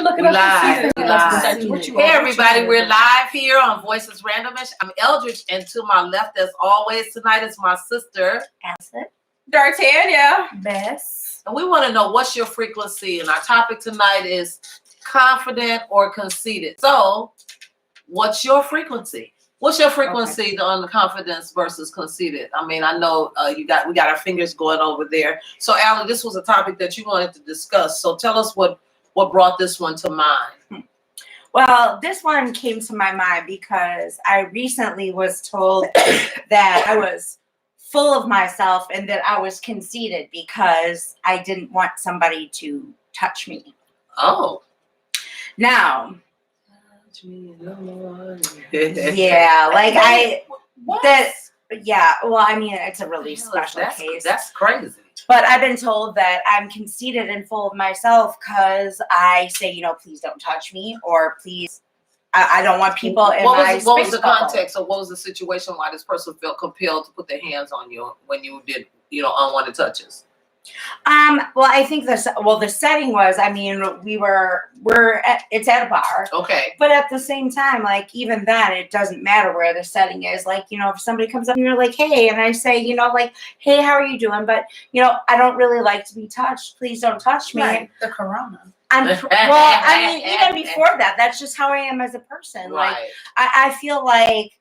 look it We up. live. We live. What you Hey, are, everybody. We're live here on Voices Randomish. I'm Eldridge, and to my left, as always, tonight is my sister, Acid. D'Artagnan. Bess. and we want to know what's your frequency. And our topic tonight is confident or conceited. So, what's your frequency? What's your frequency on the confidence versus conceited? I mean, I know we got our fingers going over there. So, Allie, this was a topic that you wanted to discuss. So, tell us what brought this one to mind. Well, this one came to my mind because I recently was told that I was full of myself and that I was conceited because I didn't want somebody to touch me. Oh. Now, yeah, like What? well, I mean, it's a really special case. That's crazy. But I've been told that I'm conceited and full of myself because I say, please don't touch me, or please, I don't want people in my space. What was the bubble. context, or what was the situation why this person felt compelled to put their hands on you when you did, unwanted touches? Well, I think the setting was, I mean, it's at a bar. Okay. But at the same time, like, even then, it doesn't matter where the setting is. Like, if somebody comes up and you're like, hey, and I say, like, hey, how are you doing? But, I don't really like to be touched. Please don't touch me. Right. The corona. Even before that, that's just how I am as a person. Right. Like, I feel like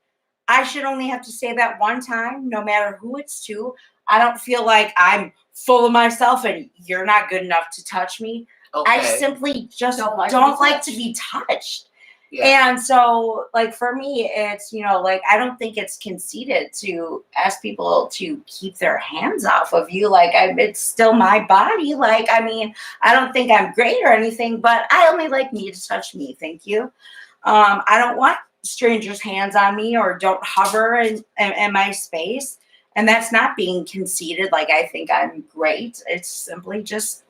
I should only have to say that one time, no matter who it's to. I don't feel like I'm full of myself and you're not good enough to touch me. Okay. I simply just don't like to be touched. Yeah. And so, like, for me, it's, I don't think it's conceited to ask people to keep their hands off of you. Like, it's still my body. Like, I mean, I don't think I'm great or anything, but I only like me to touch me. Thank you. I don't want strangers' hands on me, or don't hover in my space. And that's not being conceited. Like, I think I'm great. It's simply just,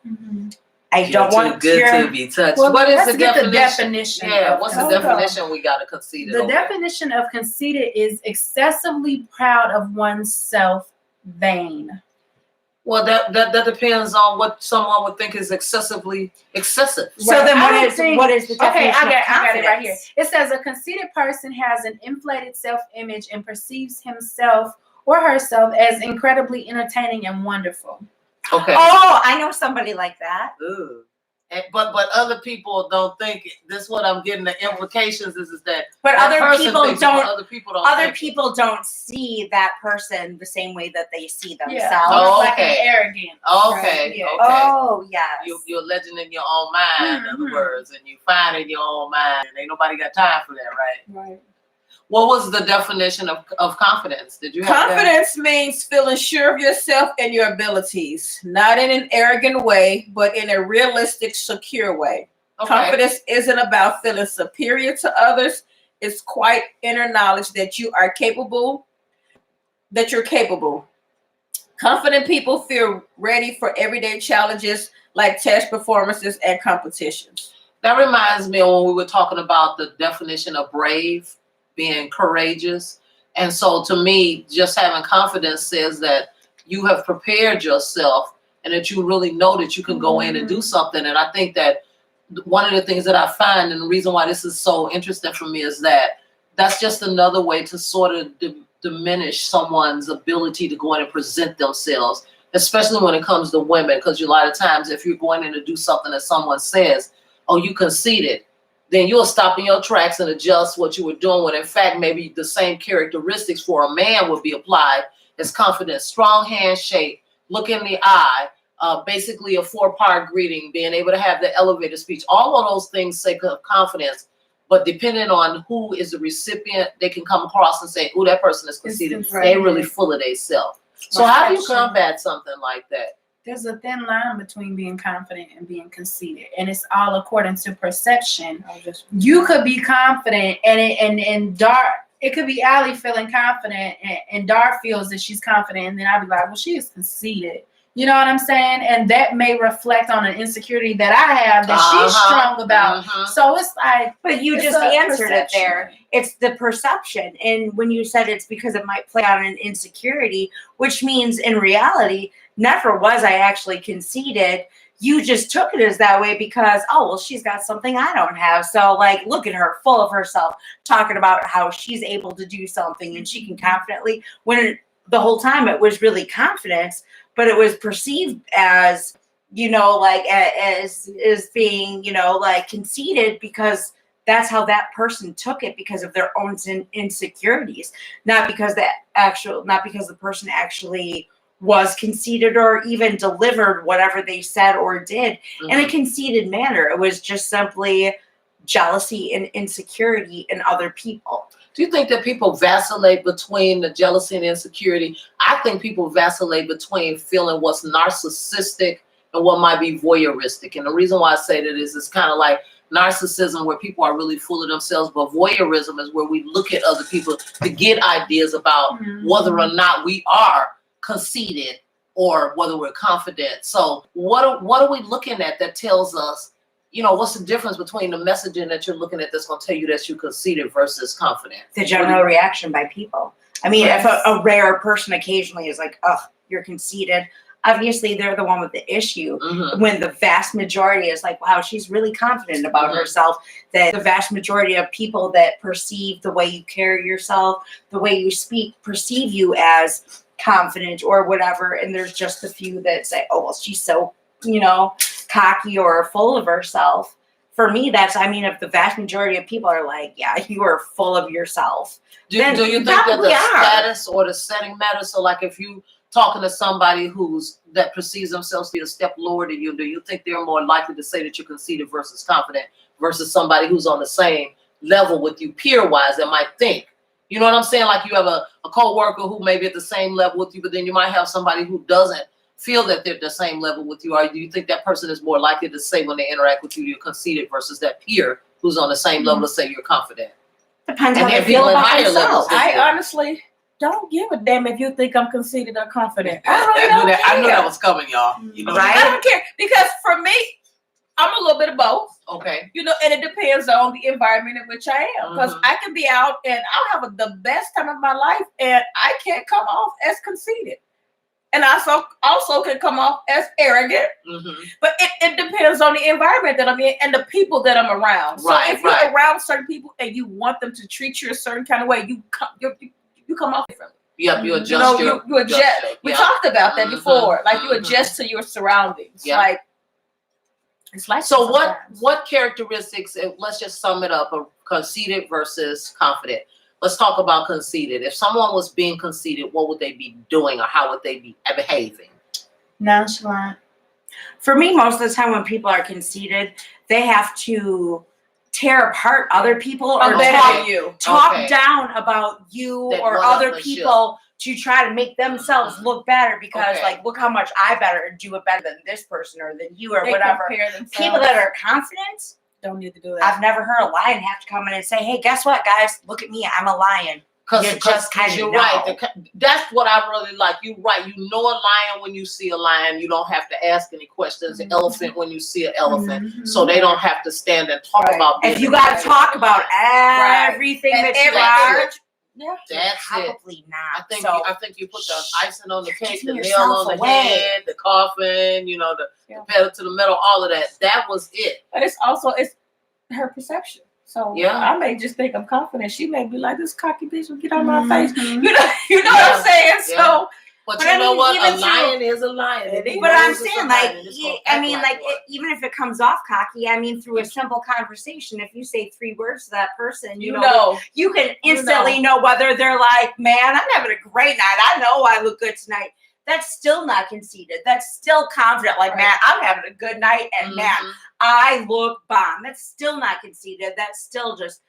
I don't want to be touched. Well, what is let's the get definition? Yeah, what's the definition we got to conceited? The definition of conceited is excessively proud of oneself, vain. Well, that depends on what someone would think is excessive. So then what is the definition Okay, I got confidence? it right here. It says a conceited person has an inflated self-image and perceives himself or herself as incredibly entertaining and wonderful. Okay. Oh, I know somebody like that. Ooh. But other people don't think. This is what I'm getting. The implications is that. But other people don't. Other people don't see that person the same way that they see themselves. Yeah. Oh, Like okay. an arrogance. Okay. Right? Yeah. Okay. Oh, yes. You're a legend in your own mind, in other words, and you find in your own mind, and ain't nobody got time for that, right? Right. What was the definition of confidence? Did you have Confidence means feeling sure of yourself and your abilities, not in an arrogant way, but in a realistic, secure way. Okay. Confidence isn't about feeling superior to others. It's quite inner knowledge that you're capable. Confident people feel ready for everyday challenges like test performances and competitions. That reminds me of when we were talking about the definition of brave, being courageous. And so to me, just having confidence says that you have prepared yourself and that you really know that you can go in and do something. And I think that one of the things that I find, and the reason why this is so interesting for me, is that that's just another way to sort of diminish someone's ability to go in and present themselves, especially when it comes to women. Because a lot of times, if you're going in to do something that someone says, oh, you conceited, then you'll stop in your tracks and adjust what you were doing. When in fact, maybe the same characteristics for a man would be applied as confidence, strong handshake, look in the eye, basically a 4-part greeting, being able to have the elevator speech. All of those things say confidence, but depending on who is the recipient, they can come across and say, oh, that person is conceited. They're really full of themselves. So how do you combat something like that? There's a thin line between being confident and being conceited, and it's all according to perception. You could be confident, and Dar, it could be Allie feeling confident, and Dar feels that she's confident, and then I'll be like, well, she is conceited. You know what I'm saying? And that may reflect on an insecurity that I have that she's strong about. So it's like, but you just answered it there. It's the perception. And when you said it's because it might play on an insecurity, which means in reality, never was I actually conceited. you just took it as that way because, oh, well, she's got something I don't have. So, like, look at her, full of herself, talking about how she's able to do something and she can confidently, when the whole time it was really confidence, but it was perceived as, you know, like, as being, you know, like conceited, because that's how that person took it, because of their own insecurities, not because the person actually was conceited or even delivered whatever they said or did in a conceited manner. It was just simply jealousy and insecurity in other people. Do you think that people vacillate between the jealousy and insecurity? I think people vacillate between feeling what's narcissistic and what might be voyeuristic. And the reason why I say that is it's kind of like narcissism, where people are really full of themselves, but voyeurism is where we look at other people to get ideas about whether or not we are conceited or whether we're confident. So what are we looking at that tells us, you know, what's the difference between the messaging that you're looking at that's going to tell you that you're conceited versus confident? The general reaction by people. I mean, if a rare person occasionally is like, oh, you're conceited, obviously they're the one with the issue. When the vast majority is like, wow, she's really confident about herself. That the vast majority of people that perceive the way you carry yourself, the way you speak, perceive you as confident or whatever. And there's just a few that say, oh, well, she's so, you know, cocky or full of herself. For me, that's, I mean, if the vast majority of people are like, yeah, you are full of yourself. Do you think that the status or the setting matters? So like if you talking to somebody that perceives themselves to be a step lower than you, do you think they're more likely to say that you're conceited versus confident versus somebody who's on the same level with you peer-wise that might think? You know what I'm saying? Like you have a co-worker who may be at the same level with you, but then you might have somebody who doesn't feel that they're at the same level with you. Or do you think that person is more likely to say when they interact with you, you're conceited versus that peer who's on the same level to say you're confident? Depends how they feel about themselves. I honestly don't give a damn if you think I'm conceited or confident. I knew that was coming, y'all. You know, right? I don't care, because for me, I'm a little bit of both. Okay. You know, and it depends on the environment in which I am. Because I can be out and I'll have the best time of my life and I can't come off as conceited. And I also can come off as arrogant. But it depends on the environment that I'm in and the people that I'm around. So if you're around certain people and you want them to treat you a certain kind of way, you come off differently. Yep, you adjust. You adjust. We talked about that before. Like you adjust to your surroundings. Like it's like. So what characteristics? Let's just sum it up: of conceited versus confident. Let's talk about conceited. If someone was being conceited, what would they be doing, or how would they be behaving? Nonchalant. For me, most of the time when people are conceited, they have to tear apart other people or talk down about you or other people to try to make themselves look better, because like, look how much I do it better than this person or than you or whatever. People that are confident don't need to do that. I've never heard a lion have to come in and say, hey, guess what, guys? Look at me. I'm a lion. Because you're right. That's what I really like. You're right. You know a lion when you see a lion. You don't have to ask any questions. An elephant when you see an elephant. So they don't have to stand and talk about. If you got to talk about everything that you are, that's probably not. I think you put the icing on the cake, the nail on the head, the coffin, you know, the pedal to the metal, all of that. That was it. But it's her perception. So I may just think I'm confident. She may be like, this cocky bitch will get on my face. You know what I'm saying? So, but you know what? A lion is a lion. But I'm saying, like, even if it comes off cocky, I mean, through a simple conversation, if you say 3 words to that person, you know, you can instantly know whether they're like, man, I'm having a great night. I know I look good tonight. That's still not conceited. That's still confident. Like, man, I'm having a good night, and man, I look bomb. That's still not conceited. That's still just,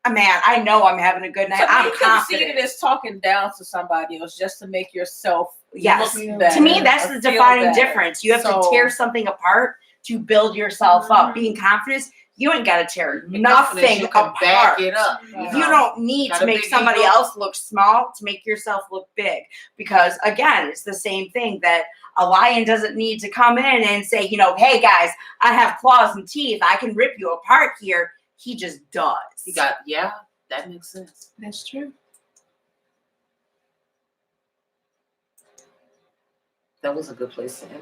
man, I know I'm having a good night. I'm confident. Conceited is talking down to somebody else just to make yourself look better. To me, that's the defining difference. You have to tear something apart to build yourself up. Being confident, you ain't got to tear nothing apart. Back it up. You don't need to make somebody else look small to make yourself look big. Because again, it's the same thing that a lion doesn't need to come in and say, you know, hey guys, I have claws and teeth. I can rip you apart here. He just does. That makes sense. That's true. That was a good place to end.